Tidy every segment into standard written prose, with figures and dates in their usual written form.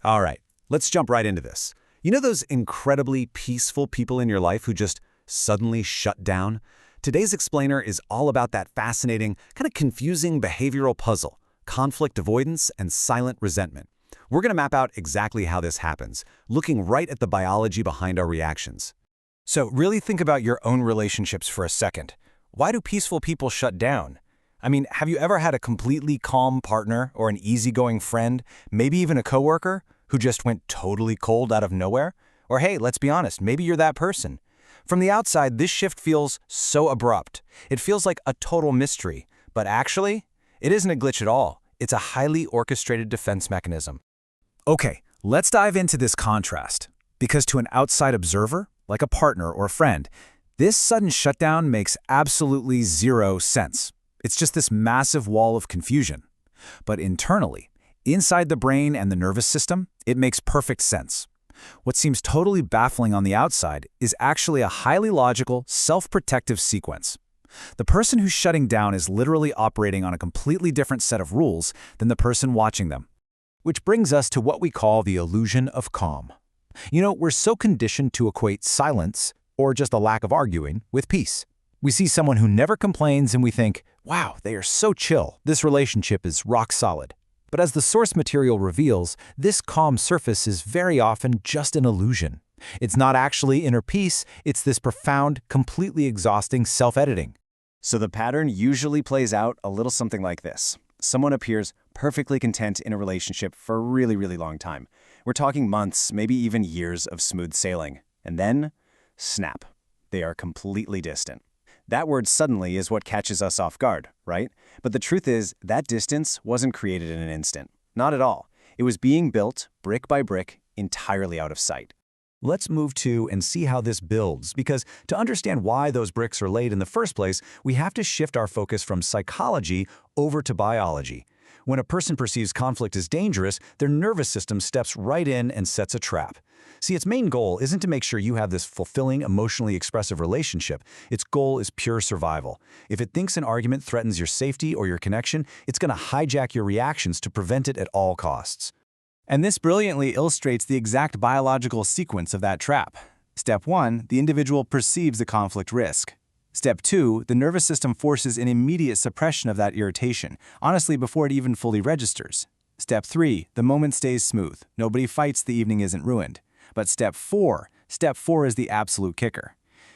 All right, let's jump right into this. You know those incredibly peaceful people in your life who just suddenly shut down? Today's explainer is all about that fascinating, kind of confusing behavioral puzzle, conflict avoidance and silent resentment. We're going to map out exactly how this happens, looking right at the biology behind our reactions. So really think about your own relationships for a second. Why do peaceful people shut down? I mean, have you ever had a completely calm partner or an easygoing friend, maybe even a coworker, who just went totally cold out of nowhere? Or hey, let's be honest, maybe you're that person. From the outside, this shift feels so abrupt. It feels like a total mystery. But actually, it isn't a glitch at all. It's a highly orchestrated defense mechanism. Okay, let's dive into this contrast. Because to an outside observer, like a partner or a friend, this sudden shutdown makes absolutely zero sense. It's just this massive wall of confusion. But internally, inside the brain and the nervous system, it makes perfect sense. What seems totally baffling on the outside is actually a highly logical, self-protective sequence. The person who's shutting down is literally operating on a completely different set of rules than the person watching them. Which brings us to what we call the illusion of calm. You know, we're so conditioned to equate silence, or just a lack of arguing, with peace. We see someone who never complains and we think, wow, they are so chill, this relationship is rock solid. But as the source material reveals, this calm surface is very often just an illusion. It's not actually inner peace, it's this profound, completely exhausting self-editing. So the pattern usually plays out a little something like this. Someone appears perfectly content in a relationship for a really, really long time. We're talking months, maybe even years of smooth sailing. And then, snap. They are completely distant. That word suddenly is what catches us off guard, right? But the truth is, that distance wasn't created in an instant. Not at all. It was being built, brick by brick, entirely out of sight. Let's move to and see how this builds, because to understand why those bricks are laid in the first place, we have to shift our focus from psychology over to biology. When a person perceives conflict as dangerous, their nervous system steps right in and sets a trap. See, its main goal isn't to make sure you have this fulfilling, emotionally expressive relationship. Its goal is pure survival. If it thinks an argument threatens your safety or your connection, it's going to hijack your reactions to prevent it at all costs. And this brilliantly illustrates the exact biological sequence of that trap. Step 1, the individual perceives the conflict risk. Step 2, the nervous system forces an immediate suppression of that irritation, honestly before it even fully registers. Step 3, the moment stays smooth. Nobody fights, the evening isn't ruined. But step 4 is the absolute kicker.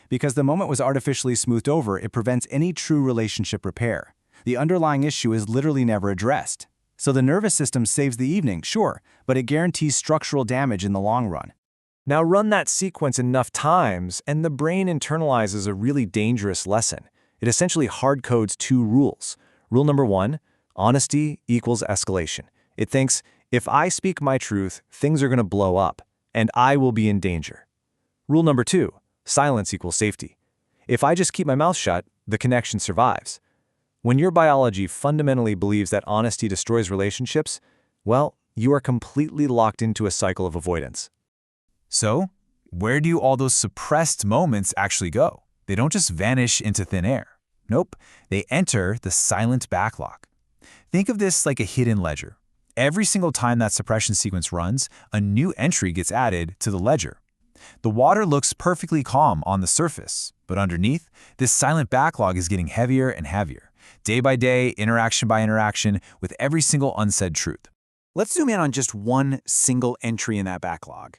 Because the moment was artificially smoothed over, it prevents any true relationship repair. The underlying issue is literally never addressed. So the nervous system saves the evening, sure, but it guarantees structural damage in the long run. Now run that sequence enough times, and the brain internalizes a really dangerous lesson. It essentially hard-codes two rules. Rule number 1, honesty equals escalation. It thinks, if I speak my truth, things are going to blow up, and I will be in danger. Rule number 2, silence equals safety. If I just keep my mouth shut, the connection survives. When your biology fundamentally believes that honesty destroys relationships, well, you are completely locked into a cycle of avoidance. So, where do all those suppressed moments actually go? They don't just vanish into thin air. Nope, they enter the silent backlog. Think of this like a hidden ledger. Every single time that suppression sequence runs, a new entry gets added to the ledger. The water looks perfectly calm on the surface, but underneath, this silent backlog is getting heavier and heavier, day by day, interaction by interaction, with every single unsaid truth. Let's zoom in on just one single entry in that backlog.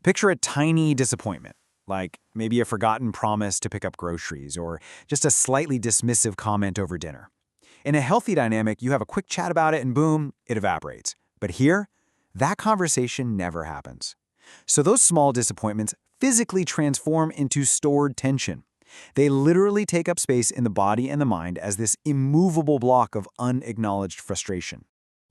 Picture a tiny disappointment, like maybe a forgotten promise to pick up groceries, or just a slightly dismissive comment over dinner. In a healthy dynamic, you have a quick chat about it and boom, it evaporates. But here, that conversation never happens. So those small disappointments physically transform into stored tension. They literally take up space in the body and the mind as this immovable block of unacknowledged frustration.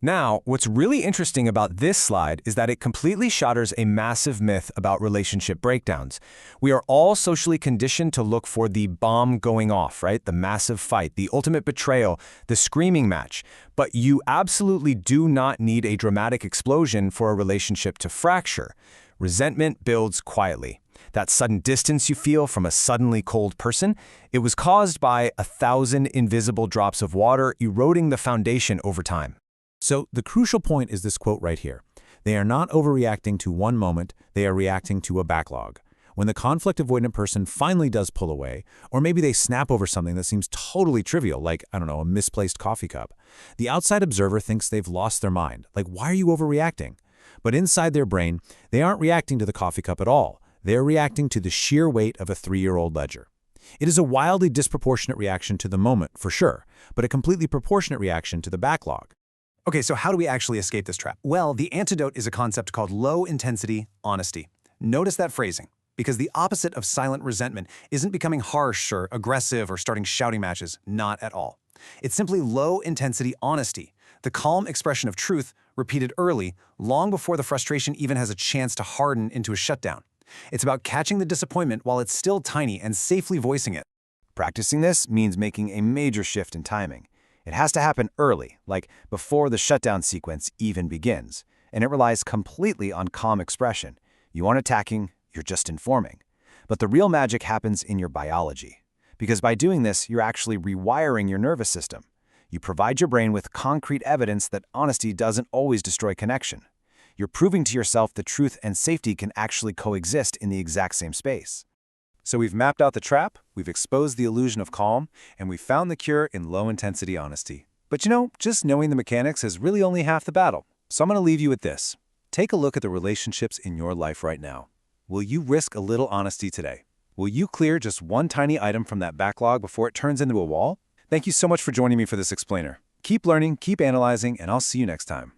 Now, what's really interesting about this slide is that it completely shatters a massive myth about relationship breakdowns. We are all socially conditioned to look for the bomb going off, right? The massive fight, the ultimate betrayal, the screaming match. But you absolutely do not need a dramatic explosion for a relationship to fracture. Resentment builds quietly. That sudden distance you feel from a suddenly cold person, it was caused by 1,000 invisible drops of water eroding the foundation over time. So the crucial point is this quote right here. They are not overreacting to one moment, they are reacting to a backlog. When the conflict-avoidant person finally does pull away, or maybe they snap over something that seems totally trivial, like, I don't know, a misplaced coffee cup, the outside observer thinks they've lost their mind. Like, why are you overreacting? But inside their brain, they aren't reacting to the coffee cup at all. They're reacting to the sheer weight of a 3-year-old ledger. It is a wildly disproportionate reaction to the moment, for sure, but a completely proportionate reaction to the backlog. Okay, so how do we actually escape this trap? Well, the antidote is a concept called low-intensity honesty. Notice that phrasing, because the opposite of silent resentment isn't becoming harsh or aggressive or starting shouting matches, not at all. It's simply low-intensity honesty, the calm expression of truth repeated early, long before the frustration even has a chance to harden into a shutdown. It's about catching the disappointment while it's still tiny and safely voicing it. Practicing this means making a major shift in timing. It has to happen early, like before the shutdown sequence even begins, and it relies completely on calm expression. You aren't attacking, you're just informing. But the real magic happens in your biology, because by doing this, you're actually rewiring your nervous system. You provide your brain with concrete evidence that honesty doesn't always destroy connection. You're proving to yourself that truth and safety can actually coexist in the exact same space. So we've mapped out the trap, we've exposed the illusion of calm, and we've found the cure in low-intensity honesty. But just knowing the mechanics is really only half the battle. So I'm going to leave you with this. Take a look at the relationships in your life right now. Will you risk a little honesty today? Will you clear just one tiny item from that backlog before it turns into a wall? Thank you so much for joining me for this explainer. Keep learning, keep analyzing, and I'll see you next time.